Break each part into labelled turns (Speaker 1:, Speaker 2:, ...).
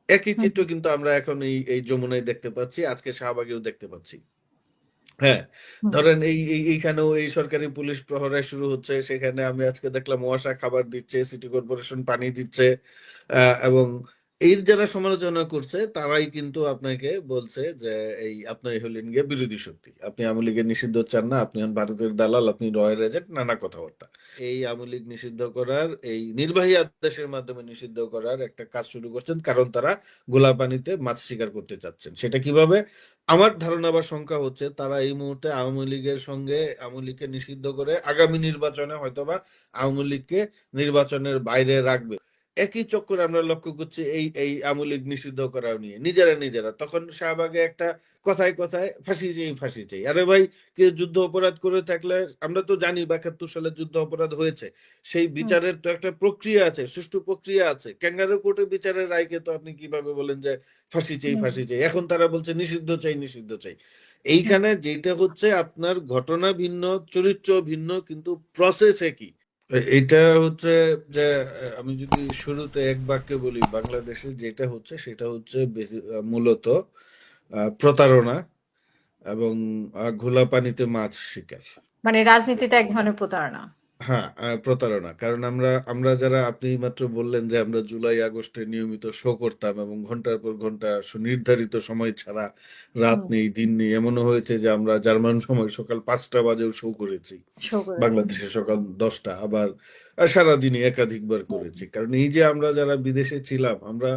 Speaker 1: একই
Speaker 2: হুম,
Speaker 1: চিত্র কিন্তু আমরা এখন এই যমুনায় দেখতে পাচ্ছি, আজকে শাহবাগেও দেখতে পাচ্ছি। হ্যাঁ,
Speaker 2: হুম,
Speaker 1: ধরেন এইখানেও এই সরকারি পুলিশ প্রহরা শুরু হচ্ছে, সেখানে আমি আজকে দেখলাম ওয়াসা খাবার দিচ্ছে, সিটি কর্পোরেশন পানি দিচ্ছে। এবং এর যারা সমালোচনা করছে তারাই কিন্তু আপনাকে বলছে যে এই আপনি হলেন গিয়ে বিরোধী শক্তি, আপনি আওয়ামী লীগের নিষিদ্ধ চান না, আপনি হন ভারতের দালাল, আপনি রয়ের এজেন্ট, নানা কথাবার্তা। এই আওয়ামী লীগ নিষিদ্ধ করার, এই নির্বাহী আদেশের মাধ্যমে নিষিদ্ধ করার একটা কাজ শুরু করছেন, কারণ তারা গোলাপানিতে মাছ শিকার করতে চাচ্ছেন। সেটা কিভাবে? আমার ধারণা বা শঙ্কা হচ্ছে তারা এই মুহূর্তে আওয়ামী লীগের সঙ্গে, আওয়ামী লীগকে নিষিদ্ধ করে আগামী নির্বাচনে হয়তোবা আওয়ামী লীগকে নির্বাচনের বাইরে রাখবে। একই চক্করে আমরা লক্ষ্য করছি এই এই আওয়ামী লীগ নিষিদ্ধ করা নিয়ে নিজেরা নিজেরা তখন শাহবাগে একটা কথায় কথায় ফাঁসি চাই, ফাঁসি চাই। আরে ভাই, কেউ যুদ্ধ অপরাধ করে থাকলে, আমরা তো জানি ৭২ সালে যুদ্ধ অপরাধ হয়েছে, সেই
Speaker 2: হুম,
Speaker 1: বিচারের তো একটা প্রক্রিয়া আছে, সুষ্ঠু প্রক্রিয়া আছে। ক্যাঙ্গারু কোর্টে বিচারের রায়কে তো আপনি কিভাবে বলেন যে ফাঁসি চাই,
Speaker 2: হুম,
Speaker 1: ফাঁসি চাই? এখন তারা বলছে নিষিদ্ধ চাই, নিষিদ্ধ চাই।
Speaker 2: হুম,
Speaker 1: এইখানে যেটা হচ্ছে আপনার ঘটনা ভিন্ন, চরিত্র ভিন্ন, কিন্তু প্রসেস একই। এটা হচ্ছে যে আমি যদি শুরুতে এক বাক্যে বলি, বাংলাদেশে যেটা হচ্ছে সেটা হচ্ছে মূলত প্রতারণা এবং ঘোলা পানিতে মাছ শিকার।
Speaker 2: মানে রাজনীতিতে এক ধরনের প্রতারণা।
Speaker 1: হ্যাঁ, প্রতারণা। কারণ আমরা আমরা যারা, আপনি মাত্র বললেন যে আমরা জুলাই আগস্টে নিয়মিত শো করতাম এবং ঘন্টার পর ঘন্টা সুনির্ধারিত সময় ছাড়া রাত
Speaker 2: হুম,
Speaker 1: নেই, দিন নেই। এমনও হয়েছে যে আমরা জার্মান সময় সকাল ৫টা বাজেও শো করেছি,
Speaker 2: শো করেছেন।
Speaker 1: বাংলাদেশে সকাল ১০টা। আবার সারাদিনই একাধিকবার করেছি। কারণ এই যে আমরা যারা বিদেশে ছিলাম, আমরা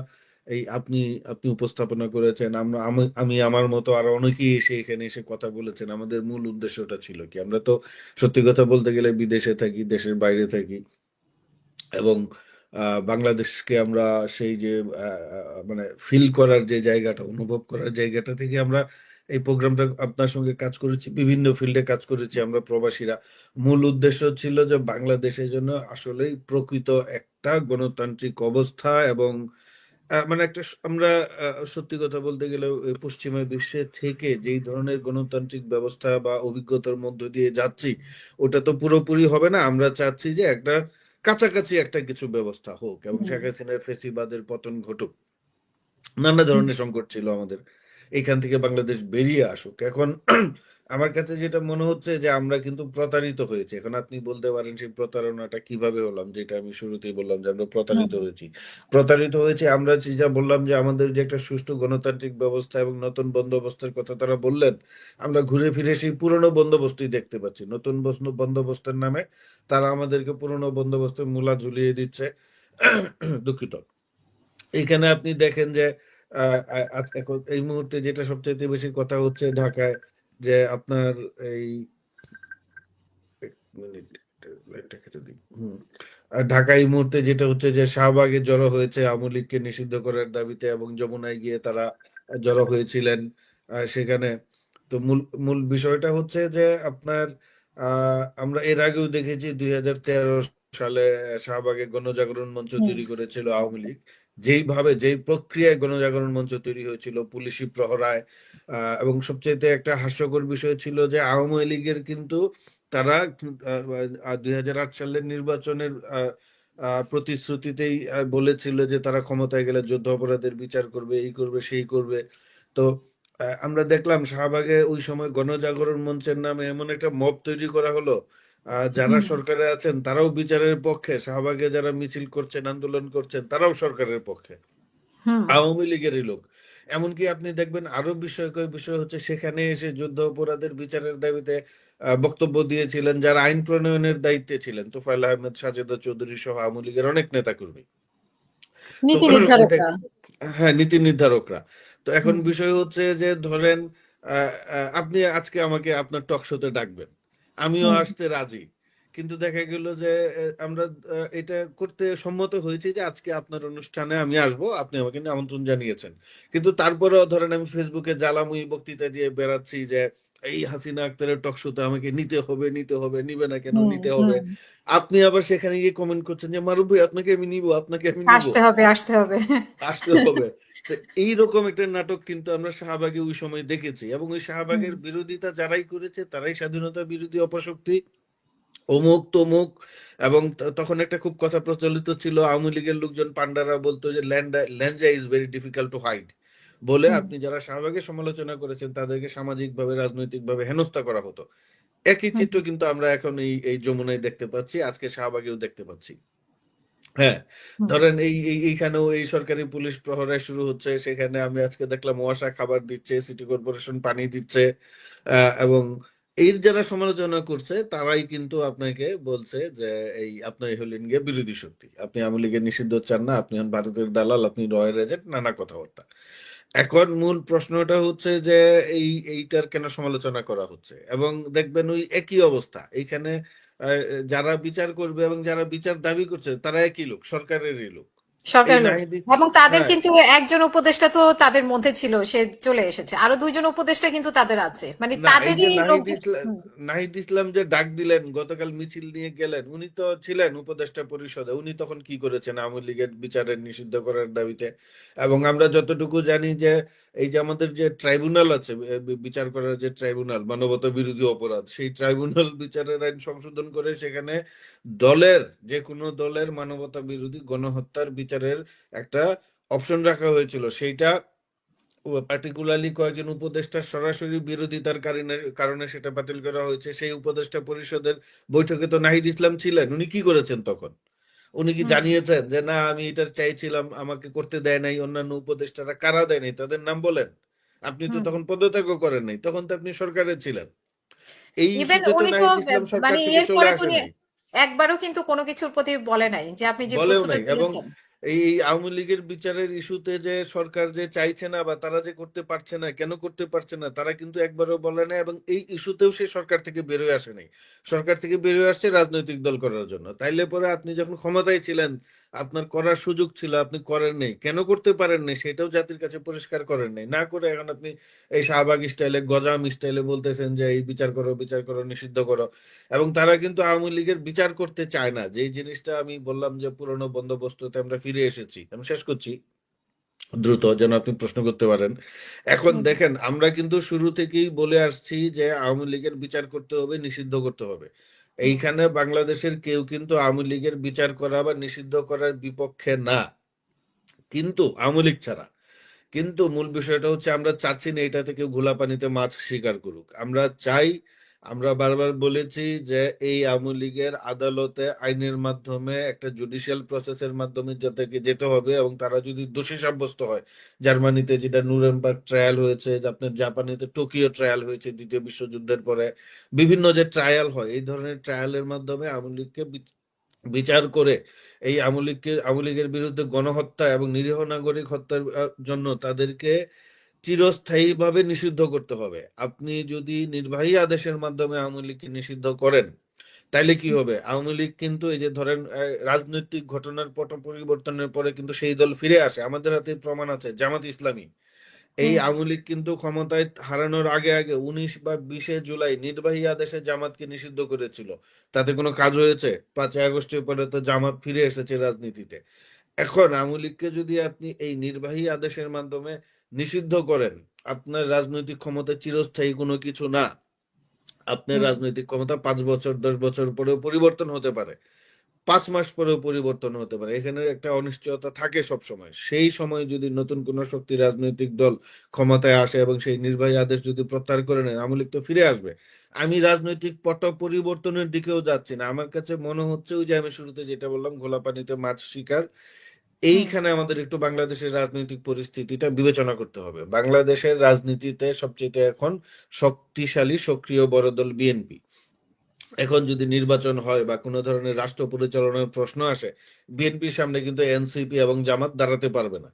Speaker 1: এই আপনি আপনি উপস্থাপনা করেছেন, আমরা আমি আমি আমার মতো আরো অনেকেই এসে এখানে এসে কথা বলেছেন। আমাদের মূল উদ্দেশ্যটা ছিল কি? আমরা তো সত্যি কথা বলতে গেলে বিদেশে থাকি, দেশের বাইরে থাকি, এবং বাংলাদেশকে আমরা সেই যে মানে ফিল করার যে জায়গাটা, অনুভব করার জায়গাটা থেকে আমরা এই প্রোগ্রামটা আপনার সঙ্গে কাজ করেছি, বিভিন্ন ফিল্ডে কাজ করেছি আমরা প্রবাসীরা। মূল উদ্দেশ্য ছিল যে বাংলাদেশের জন্য আসলেই প্রকৃত একটা গণতান্ত্রিক অবস্থা, এবং মানে একটা আমরা সত্যি কথা বলতে গেলে ওই পশ্চিমা বিশ্বে থেকে যেই ধরনের গণতান্ত্রিক ব্যবস্থা বা অভিজ্ঞতার মধ্য দিয়ে যাচ্ছি, ওটা তো পুরোপুরি হবে না। আমরা চাচ্ছি যে একটা কাছাকাছি একটা কিছু ব্যবস্থা হোক এবং
Speaker 2: হুম,
Speaker 1: শেখ হাসিনার ফেসিবাদের পতন ঘটুক। নানা
Speaker 2: হুম,
Speaker 1: ধরনের সংকট ছিল আমাদের, এখান থেকে বাংলাদেশ বেরিয়ে আসুক। এখন আমার কাছে যেটা মনে হচ্ছে যে আমরা কিন্তু প্রতারিত হয়েছি। এখন আপনি বলতে পারেন সেই প্রতারণাটা কিভাবে হলাম, যেটা আমি শুরুতেই বললাম যে আমরা
Speaker 2: হুম,
Speaker 1: প্রতারিত হয়েছি। প্রতারিত হয়েছে আমরা যা বললাম যে আমাদের যে একটা সুষ্ঠু গণতান্ত্রিক ব্যবস্থা এবং নতুন বন্দোবস্তের কথা তারা বললেন, আমরা ঘুরে ফিরে সেই পুরনো বন্দোবস্তই দেখতে পাচ্ছি। নতুন বন্দোবস্তের নামে তারা আমাদেরকে পুরনো বন্দোবস্তের মূলা ঝুলিয়ে দিচ্ছে। দুঃখিত। এখানে আপনি দেখেন যে এখন এই মুহূর্তে যেটা সবচেয়ে বেশি কথা হচ্ছে ঢাকায়, যে আপনার এই এক মিনিট, লাইনটা কেটে দিই। আর ঢাকা এই মুহূর্তে যেটা হচ্ছে যে শাহবাগে জড়ো হয়েছে আওয়ামী লীগকে নিষিদ্ধ করার দাবিতে, এবং যমুনায় গিয়ে তারা জড়ো হয়েছিলেন সেখানে। তো মূল মূল বিষয়টা হচ্ছে যে আপনার আমরা এর আগেও দেখেছি ২০১৩ সালে শাহবাগে গণজাগরণ মঞ্চ
Speaker 2: হুম,
Speaker 1: তৈরি করেছিল আওয়ামী লীগ। যেইভাবে, যেই প্রক্রিয়ায় গণজাগরণ মঞ্চ তৈরি হয়েছিল পুলিশি প্রহরায়, এবং সবচেয়ে একটা হাস্যকর বিষয় ছিল যে আওয়ামী লীগের কিন্তু তারা ২০০৮ সালের নির্বাচনের প্রতিশ্রুতিতেই বলেছিল যে তারা ক্ষমতায় গেলে যুদ্ধ অপরাধের বিচার করবে, এই করবে, সেই করবে। তো আমরা দেখলাম শাহবাগে ওই সময় গণজাগরণ মঞ্চের নামে এমন একটা মব তৈরি করা হলো, যারা
Speaker 2: হুম,
Speaker 1: সরকারে আছেন তারাও বিচারের পক্ষে, শাহবাগে যারা মিছিল করছেন, আন্দোলন করছেন, তারাও সরকারের পক্ষে,
Speaker 2: হুম,
Speaker 1: আওয়ামী লিগেরই লোক। এমনকি আপনি দেখবেন আরো বিস্ময়কর বিষয় হচ্ছে সেখানে এসে যুদ্ধ অপরাধের বিচারের দাবিতে বক্তব্য দিয়েছিলেন যারা আইন প্রণয়নের দায়িত্বে ছিলেন, তোফায়েল আহমেদ, সাজেদা চৌধুরী সহ আওয়ামী লীগের অনেক নেতাকর্মী। তো
Speaker 2: নীতি
Speaker 1: এটা,
Speaker 2: নির্ধারকরা।
Speaker 1: হ্যাঁ, নীতি নির্ধারকরা। তো এখন
Speaker 2: হুম,
Speaker 1: বিষয় হচ্ছে যে ধরেন আপনি আজকে আমাকে আপনার টক শোতে ডাকবেন, আমিও
Speaker 2: হুম,
Speaker 1: আসতে রাজি। কিন্তু দেখা গেল যে আমরা এটা করতে সম্মত হয়েছি যে আজকে আপনার অনুষ্ঠানে আমি আসবো, আপনি আমাকে আমন্ত্রণ জানিয়েছেন। কিন্তু তারপরেও ধরেন আমি ফেসবুকে জ্বালাময়ী বক্তৃতা দিয়ে বেড়াচ্ছি যে এই হাসিনা আক্তারের টক শোতে আমাকে নিতে হবে, নিতে হবে, নিবে না কেন,
Speaker 2: হুম,
Speaker 1: নিতে হবে।
Speaker 2: হুম,
Speaker 1: আপনি আবার সেখানে গিয়ে কমেন্ট করছেন যে মারুফ ভাই, আপনাকে আমি নিব, আপনাকে আমি নিব,
Speaker 2: আসতে হবে, আসতে হবে।
Speaker 1: আসতে হবে। তো এইরকম একটা নাটক কিন্তু আমরা শাহবাগে ওই সময় দেখেছি, এবং ওই
Speaker 2: হুম,
Speaker 1: শাহবাগের বিরোধিতা যারাই করেছে তারাই স্বাধীনতা বিরোধী অপশক্তি, অমুক তমুক। এবং তখন একটা খুব কথা প্রচলিত ছিল, আওয়ামী লীগের লোকজন পান্ডারা বলতো যে ল্যাঞ্জা is very difficult to hide, বলে
Speaker 2: হুম
Speaker 1: আপনি যারা শাহবাগের সমালোচনা করেছেন তাদেরকে সামাজিকভাবে রাজনৈতিকভাবে হেনস্থা করা হতো। একই
Speaker 2: হুম
Speaker 1: চিত্র কিন্তু আমরা এখন এই এই যমুনায় দেখতে পাচ্ছি, আজকে শাহবাগেও দেখতে পাচ্ছি। হ্যাঁ,
Speaker 2: হুম
Speaker 1: ধরেন এইখানেও এই সরকারি পুলিশ প্রহরা শুরু হচ্ছে, সেখানে আমি আজকে দেখলাম ওয়াসা খাবার দিচ্ছে, সিটি কর্পোরেশন পানি দিচ্ছে। এবং এর যারা সমালোচনা করছে তারাই কিন্তু আপনাকে বলছে যে এই আপনি হলেন গিয়ে বিরোধী শক্তি, আপনি আওয়ামী লীগের নিষিদ্ধ চান না, আপনি হন ভারতের দালাল, আপনি রয়ের এজেন্ট, নানা কথাবার্তা। এখন মূল প্রশ্নটা হচ্ছে যে এইটার কেন সমালোচনা করা হচ্ছে, এবং দেখবেন ওই একই অবস্থা এইখানে। আহ, যারা বিচার করবে এবং যারা বিচার দাবি করছে তারা একই লোক, সরকারেরই লোক। এই
Speaker 2: সরকারের লোক।
Speaker 1: নাহিদ
Speaker 2: এবং তাদের
Speaker 1: হ্যাঁ,
Speaker 2: কিন্তু একজন উপদেষ্টা তো তাদের মধ্যে ছিল, সে চলে এসেছে, আরো দুইজন উপদেষ্টা কিন্তু তাদের আছে, মানে
Speaker 1: না, এই যে
Speaker 2: তাদেরই লোকজন।
Speaker 1: নাহিদ ইসলাম যে ডাক দিলেন, গতকাল মিছিল নিয়ে গেলেন, উনি তো ছিলেন উপদেষ্টা পরিষদে, উনি তখন কি করেছেন আওয়ামী লীগের বিচারের নিষিদ্ধ করার দাবিতে? এবং আমরা যতটুকু জানি যে এই যে আমাদের যে ট্রাইব্যুনাল আছে, বিচার করার যে ট্রাইব্যুনাল মানবতা বিরোধী অপরাধ, সেই ট্রাইব্যুনাল বিচারের আইন সংশোধন করে সেখানে দলের, যে কোনো দলের মানবতা বিরোধী গণহত্যার বিচারের একটা অপশন রাখা হয়েছিল। সেইটা পার্টিকুলারলি কয়েকজন উপদেষ্টার সরাসরি বিরোধিতার কারণে কারণে সেটা বাতিল করা হয়েছে। সেই উপদেষ্টা পরিষদের বৈঠকে তো নাহিদ ইসলাম ছিলেন, উনি কি করেছেন তখন? উনি কি
Speaker 2: হুম
Speaker 1: জানিয়েছেন যে না আমি এটা চাইছিলাম, আমাকে করতে দেয় নাই? অন্যান্য উপদেষ্টারা কারা দেয় নাই তাদের নাম বলেন। আপনি তো
Speaker 2: হুম
Speaker 1: তখন পদত্যাগও করেন নাই, তখন তো আপনি সরকারে ছিলেন। এই
Speaker 2: ইভেন
Speaker 1: ইস্যুতে তো
Speaker 2: উনি তো
Speaker 1: নাহিদ ইসলাম সরকার
Speaker 2: মানে
Speaker 1: থেকে
Speaker 2: এর
Speaker 1: চলে
Speaker 2: পরে তো
Speaker 1: আসে
Speaker 2: উনি
Speaker 1: নাই,
Speaker 2: একবারও কিন্তু কোনো কিছুর প্রতি বলে নাই যে আপনি যে
Speaker 1: বলেও
Speaker 2: প্রশ্নটা
Speaker 1: নাই। এবং
Speaker 2: তুলেছেন।
Speaker 1: এই আওয়ামী লীগের বিচারের ইস্যুতে যে সরকার যে চাইছে না বা তারা যে করতে পারছে না, কেন করতে পারছে না, তারা কিন্তু একবারও বলে না। এবং এই ইস্যুতেও সে সরকার থেকে বেরোয় আসে নাই, সরকার থেকে বেরোয় আসছে রাজনৈতিক দল করার জন্য। তাইলে পরে আপনি যখন ক্ষমতায় ছিলেন, আপনার করার সুযোগ ছিল, আপনি করেন নাই, কেন করতে পারেন নাই সেটাও জাতির কাছে পরিষ্কার করেন নাই। না করে এখন আপনি এই শাহবাগ স্টাইলে, গজাম স্টাইলে বলতেছেন যে এই বিচার করো, বিচার করো, নিষিদ্ধ করো। এবং তারা কিন্তু আওয়ামী লীগের বিচার করতে চায় না, যেই জিনিসটা আমি বললাম যে পুরনো বন্দোবস্ততে আমরা ফিরে এসেছি। আমি শেষ করছি দ্রুত, যেন আপনি প্রশ্ন করতে পারেন। এখন
Speaker 2: হুম
Speaker 1: দেখেন, আমরা কিন্তু শুরু থেকেই বলে আসছি যে আওয়ামী লীগের বিচার করতে হবে, নিষিদ্ধ করতে হবে।
Speaker 2: হুম
Speaker 1: এইখানে বাংলাদেশের কেউ কিন্তু আওয়ামী লীগের বিচার করা বা নিষিদ্ধ করার বিপক্ষে না, কিন্তু আওয়ামী লীগ ছাড়া। কিন্তু মূল বিষয়টা হচ্ছে আমরা চাচ্ছি না এটা থেকে ঘোলা পানিতে মাছ শিকার করুক। আমরা চাই, আমরা বারবার বলেছি যে এই আওয়ামী লীগের আদালতে আইনের মাধ্যমে একটা জুডিশিয়াল প্রসেসের মাধ্যমে যাতে যেতে হবে, এবং তারা যদি দোষী সাব্যস্ত হয়, জার্মানিতে যেটা নুরেমবার্গ ট্রায়াল হয়েছে, যে আপনার জাপানিতে টোকিও ট্রায়াল হয়েছে দ্বিতীয় বিশ্বযুদ্ধের পরে, বিভিন্ন যে ট্রায়াল হয়, এই ধরনের ট্রায়ালের মাধ্যমে আওয়ামী লীগকে বিচার করে এই আওয়ামী লীগের বিরুদ্ধে গণহত্যা এবং নিরীহ নাগরিক হত্যার জন্য তাদেরকে চিরস্থায়ীভাবে নিষিদ্ধ করতে হবে। আপনি যদি নির্বাহী আদেশের মাধ্যমে আওয়ামী লীগকে নিষিদ্ধ করেন, তাইলে কি হবে? আওয়ামী লীগ কিন্তু এই যে ধরেন রাজনৈতিক ঘটনার পট পরিবর্তনের পরে কিন্তু সেই দল ফিরে আসে। আমাদের হাতে প্রমাণ আছে, জামাত ইসলামী। এই
Speaker 2: হুম
Speaker 1: আওয়ামী লীগ কিন্তু ক্ষমতায় হারানোর আগে আগে 19 বা 20 জুলাই নির্বাহী আদেশে জামাতকে নিষিদ্ধ করেছিল। তাতে কোনো কাজ হয়েছে? 5ই আগস্টের পরে তো জামাত ফিরে এসেছে রাজনীতিতে। এখন আওয়ামী লীগকে যদি আপনি এই নির্বাহী আদেশের মাধ্যমে নিষিদ্ধ করেন, আপনার রাজনৈতিক ক্ষমতা চিরস্থায়ী কোনো কিছু না। আপনার
Speaker 2: হুম
Speaker 1: রাজনৈতিক ক্ষমতা 5 বছর 10 বছর পরেও পরিবর্তন হতে পারে, 5 মাস পরেও পরিবর্তন হতে পারে। এখানে একটা অনিশ্চয়তা থাকে সব সময়। সেই সময় যদি নতুন কোন শক্তি, রাজনৈতিক দল ক্ষমতায় আসে এবং সেই নির্বাহী আদেশ যদি প্রত্যাহার করে নেয়, আওয়ামী লীগ তো ফিরে আসবে। আমি রাজনৈতিক পট পরিবর্তনের দিকেও যাচ্ছি না। আমার কাছে মনে হচ্ছে ওই যে আমি শুরুতে যেটা বললাম, ঘোলা পানিতে মাছ শিকার।
Speaker 2: হুম
Speaker 1: এইখানে আমাদের একটু বাংলাদেশের রাজনৈতিক পরিস্থিতিটা বিবেচনা করতে হবে। বাংলাদেশের রাজনীতিতে সবচেয়ে এখন শক্তিশালী সক্রিয় বড় দল বিএনপি। এখন যদি নির্বাচন হয় বা কোনো ধরনের রাষ্ট্র পরিচালনার প্রশ্ন আসে, বিএনপির সামনে কিন্তু এনসিপি এবং জামাত দাঁড়াতে পারবে না।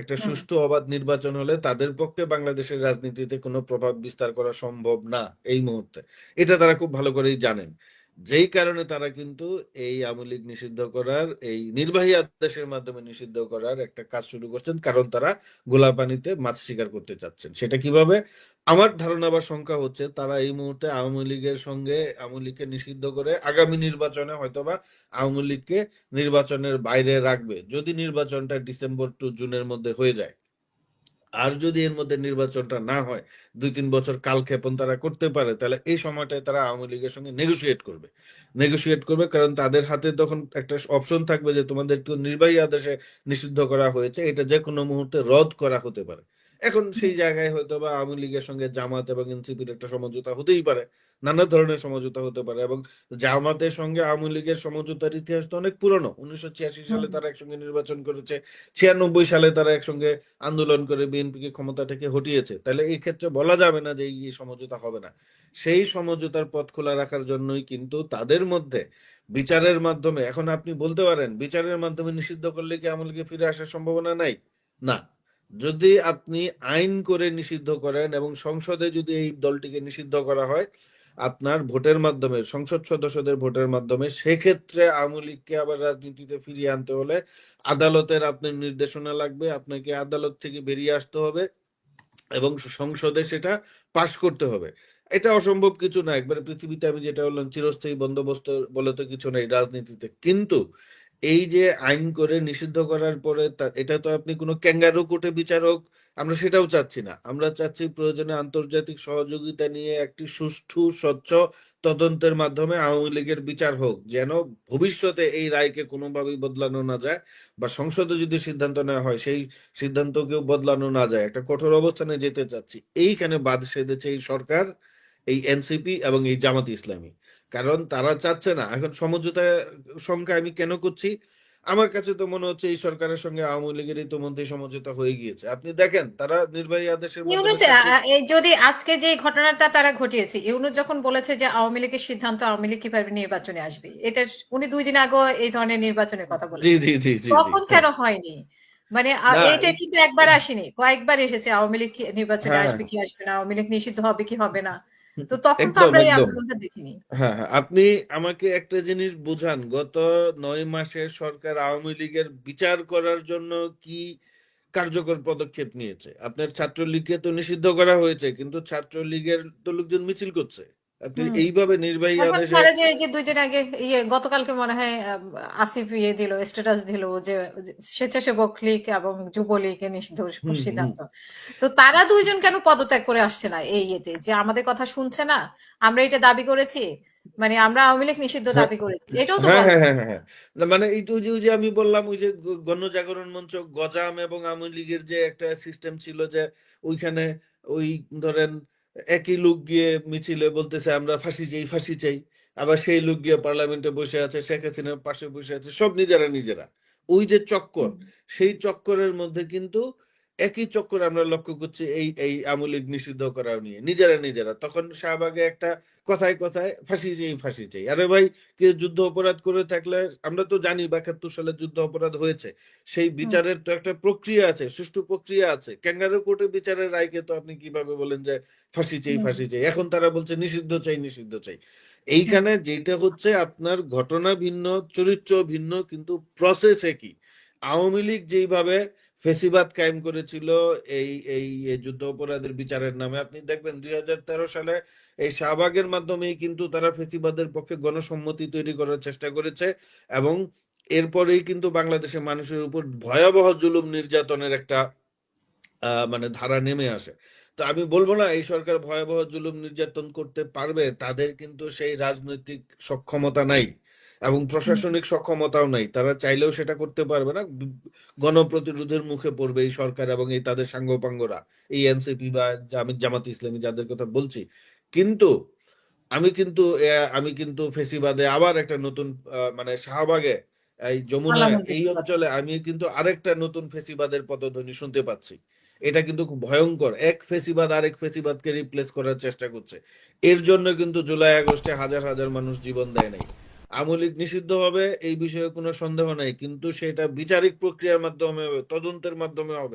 Speaker 1: একটা
Speaker 2: হুম
Speaker 1: সুষ্ঠু অবাধ নির্বাচন হলে তাদের পক্ষে বাংলাদেশের রাজনীতিতে কোনো প্রভাব বিস্তার করা সম্ভব না এই মুহূর্তে। এটা তারা খুব ভালো করেই জানেন। যেই কারণে তারা কিন্তু এই আওয়ামী লীগ নিষিদ্ধ করার, এই নির্বাহী আদেশের মাধ্যমে নিষিদ্ধ করার একটা কাজ শুরু করছেন, কারণ তারা গোলা পানিতে মাছ শিকার করতে চাচ্ছেন। সেটা কিভাবে? আমার ধারণা বা শঙ্কা হচ্ছে তারা এই মুহূর্তে আওয়ামী লীগের সঙ্গে, আওয়ামী লীগকে নিষিদ্ধ করে আগামী নির্বাচনে হয়তোবা আওয়ামী লীগকে নির্বাচনের বাইরে রাখবে, যদি নির্বাচনটা ডিসেম্বর টু জুনের মধ্যে হয়ে যায়। আর যদি এর মধ্যে নির্বাচনটা না হয়, 2-3 বছর কালক্ষেপণ তারা করতে পারে, তাহলে এই সময়টায় তারা আওয়ামী লীগের সঙ্গে নেগোশিয়েট করবে, কারণ তাদের হাতে তখন একটা অপশন থাকবে যে তোমাদের তো নির্বাহী আদেশে নিষিদ্ধ করা হয়েছে, এটা যে কোনো মুহূর্তে রদ করা হতে পারে। এখন সেই জায়গায় হয়তো বা আওয়ামী লীগের সঙ্গে জামাত এবং এনসিপির একটা সমঝোতা হতেই পারে, নানা ধরনের সমঝোতা হতে পারে। এবং জামাতের সঙ্গে আওয়ামী লীগের সমঝোতার ইতিহাস তো অনেক পুরনো। 1986 সালে তারা একসঙ্গে নির্বাচন করেছে, 96 সালে তারা একসঙ্গে আন্দোলন করে বিএনপিকে ক্ষমতা থেকে হটিয়েছে। তাহলে এই ক্ষেত্রে বলা যাবে না যে এই সমঝোতা হবে না। সেই সমঝোতার পথ খোলা রাখার জন্যই কিন্তু তাদের মধ্যে বিচারের মাধ্যমে, এখন আপনি বলতে পারেন বিচারের মাধ্যমে নিষিদ্ধ করলে কি আওয়ামী লীগে ফিরে আসার সম্ভাবনা নাই? না। যদি আপনি আইন করে নিষিদ্ধ করেন এবং সংসদে যদি এই দলটিকে নিষিদ্ধ করা হয় আপনার ভোটের মাধ্যমে, সংসদ সদস্যদের ভোটের মাধ্যমে, সেক্ষেত্রে আওয়ামী লীগকে আবার রাজনীতিতে ফিরিয়ে আনতে হলে আদালতের আপনার নির্দেশনা লাগবে, আপনাকে আদালত থেকে বেরিয়ে আসতে হবে এবং সংসদে সেটা পাশ করতে হবে। এটা অসম্ভব কিছু না। একবারে পৃথিবীতে আমি যেটা বললাম চিরস্থায়ী বন্দোবস্ত বলে তো কিছু নেই রাজনীতিতে। কিন্তু এই যে আইন করে নিষিদ্ধ করার পরে এটা তো আপনি কোনো ক্যাঙ্গারু কোর্টে বিচার হোক, আমরা সেটাও চাচ্ছি না। আমরা চাচ্ছি প্রয়োজনে আন্তর্জাতিক সহযোগিতা নিয়ে একটি সুষ্ঠু স্বচ্ছ তদন্তের মাধ্যমে আওয়ামী লীগের বিচার হোক, যেন ভবিষ্যতে এই রায়কে কোনোভাবেই বদলানো না যায়, বা সংসদে যদি সিদ্ধান্ত নেওয়া হয় সেই সিদ্ধান্তকেও বদলানো না যায়। একটা কঠোর অবস্থানে যেতে চাচ্ছি। এইখানে বাদ সেধেছে এই সরকার, এই এনসিপি এবং এই জামাত ইসলামী। কারণ তারা চাচ্ছে না। এখন সমঝোতা সংখ্যা আমি কেন করছি, আমার কাছে তো মনে হচ্ছে এই সরকারের সঙ্গে আওয়ামী লীগের ইতোমধ্যে সমঝোতা হয়ে গিয়েছে। আপনি দেখেন তারা নির্বাহী আদেশের মাধ্যমে
Speaker 2: ইউনুস এই যদি আজকে যে ঘটনাটা তারা ঘটিয়েছে, ইউনুস যখন বলেছে যে আওয়ামী লীগের সিদ্ধান্ত, আওয়ামী লীগ কিভাবে নির্বাচনে আসবে, এটা উনি 2 দিন আগে এই ধরনের নির্বাচনের কথা
Speaker 1: জি
Speaker 2: বলেছেন।
Speaker 1: জি জি জি জি
Speaker 2: তখন
Speaker 1: হ্যাঁ।
Speaker 2: কেন হয়নি? মানে
Speaker 1: না
Speaker 2: এইটা কিন্তু একবার আসেনি, কয়েকবার এসেছে আওয়ামী লীগ নির্বাচনে
Speaker 1: হ্যাঁ
Speaker 2: আসবে কি আসবে না, আওয়ামী লীগ নিষিদ্ধ হবে কি হবে না। তো তখন তো
Speaker 1: একদম
Speaker 2: আমরা এই
Speaker 1: একদম।
Speaker 2: আন্দোলনটা দেখিনি।
Speaker 1: হ্যাঁ হ্যাঁ, আপনি আমাকে একটা জিনিস বুঝান, গত 9 মাসে সরকার আওয়ামী লীগের বিচার করার জন্য কি কার্যকর পদক্ষেপ নিয়েছে? আপনার ছাত্রলীগকে তো নিষিদ্ধ করা হয়েছে, কিন্তু ছাত্রলীগের তো লোকজন মিছিল করছে। আপনি
Speaker 2: হুম।
Speaker 1: এইভাবে নির্বাহী
Speaker 2: এখন
Speaker 1: আদেশে
Speaker 2: ধরে যে 2 দিন আগে গতকালকে মনে হয় আসিফ দিল, স্ট্যাটাস দিল যে স্বেচ্ছাসেবক লীগ এবং যুবলীগের নিষিদ্ধ
Speaker 1: হুম হুম
Speaker 2: সিদ্ধান্ত। তো তারা 2জন কেন পদত্যাগ করে আসছে না এই ইয়েতে, যে আমাদের কথা শুনছে না, আমরা এটা দাবি করেছি, মানে আমরা আওয়ামী লীগ নিষিদ্ধ
Speaker 1: হ্যাঁ
Speaker 2: দাবি করেছি, এটাও তো
Speaker 1: হ্যাঁ
Speaker 2: বলে
Speaker 1: হ্যাঁ
Speaker 2: না।
Speaker 1: হ্যাঁ হ্যাঁ হ্যাঁ। না, মানে এই তো ওই যে আমি বললাম, ওই যে গণজাগরণ মঞ্চ, গজাম এবং আওয়ামী লীগের যে একটা সিস্টেম ছিল যে ওইখানে ওই ধরেন একই লোক গিয়ে মিছিলে বলতেছে আমরা ফাঁসি চাই ফাঁসি চাই, আবার সেই লোক গিয়ে পার্লামেন্টে বসে আছে, শেখ হাসিনার পাশে বসে আছে, সব নিজেরা নিজেরা। ওই যে চক্কর,
Speaker 2: হুম,
Speaker 1: সেই চক্করের মধ্যে কিন্তু একই চক্কর আমরা লক্ষ্য করছি এই এই আওয়ামী লীগ নিষিদ্ধ করা নিয়ে, নিজেরা নিজেরা। তখন শাহবাগে একটা কথায় কথায় ফাঁসি চাই ফাঁসি চাই। আরে ভাই, কেউ যুদ্ধ অপরাধ করে থাকলে, আমরা তো জানি ৭২ সালে যুদ্ধ অপরাধ হয়েছে, সেই
Speaker 2: হুম,
Speaker 1: বিচারের তো একটা প্রক্রিয়া আছে, সুষ্ঠু প্রক্রিয়া আছে। ক্যাঙ্গারু কোর্টে বিচারের রায়কে তো আপনি কিভাবে বলেন যে ফাঁসি চাই
Speaker 2: হুম,
Speaker 1: ফাঁসি চাই, এখন তারা বলছে নিষিদ্ধ চাই নিষিদ্ধ চাই।
Speaker 2: হুম,
Speaker 1: এইখানে যেটা হচ্ছে আপনার ঘটনা ভিন্ন, চরিত্র ভিন্ন, কিন্তু প্রসেস একই। আওয়ামী লীগ যেইভাবে ফেসিবাদ কায়েম করেছিল এই এই এই যুদ্ধ অপরাধের বিচারের নামে, আপনি দেখবেন 2013 সালে এই শাহবাগের মাধ্যমেই কিন্তু তারা ফেসিবাদের পক্ষে গণসম্মতি তৈরি করার চেষ্টা করেছে। এবং এরপরেই কিন্তু বাংলাদেশের মানুষের উপর ভয়াবহ জুলুম নির্যাতনের একটা মানে ধারা নেমে আসে। তো আমি বলবো না এই সরকার ভয়াবহ জুলুম নির্যাতন করতে পারবে, তাদের কিন্তু সেই রাজনৈতিক সক্ষমতা নাই এবং
Speaker 2: হুম,
Speaker 1: প্রশাসনিক সক্ষমতাও নাই। তারা চাইলেও সেটা করতে পারবে না। গণপ্রতিরোধের মুখে পড়বে এই সরকার এবং এই তাদের সাঙ্গপাঙ্গরা, এই এনসিপি বা জামাত ইসলামী যাদের কথা বলছি। কিন্তু আমি কিন্তু ফেসিবাদে আবার একটা নতুন মানে শাহবাগে, এই যমুনায়,
Speaker 2: পার্লামেন্টে
Speaker 1: এই
Speaker 2: যেতে পারছে।
Speaker 1: অঞ্চলে আমি কিন্তু আরেকটা নতুন ফেসিবাদের পদধ্বনি শুনতে পাচ্ছি। এটা কিন্তু খুব ভয়ঙ্কর। এক ফেসিবাদ আরেক ফেসিবাদকে রিপ্লেস করার চেষ্টা করছে। এর জন্য কিন্তু জুলাই আগস্টে হাজার হাজার মানুষ জীবন দেয় নাই। আওয়ামী লীগ নিষিদ্ধ হবে এই বিষয়ে কোনো সন্দেহ নাই, কিন্তু সেটা বিচারিক প্রক্রিয়ার মাধ্যমে হবে, তদন্তের মাধ্যমে হবে।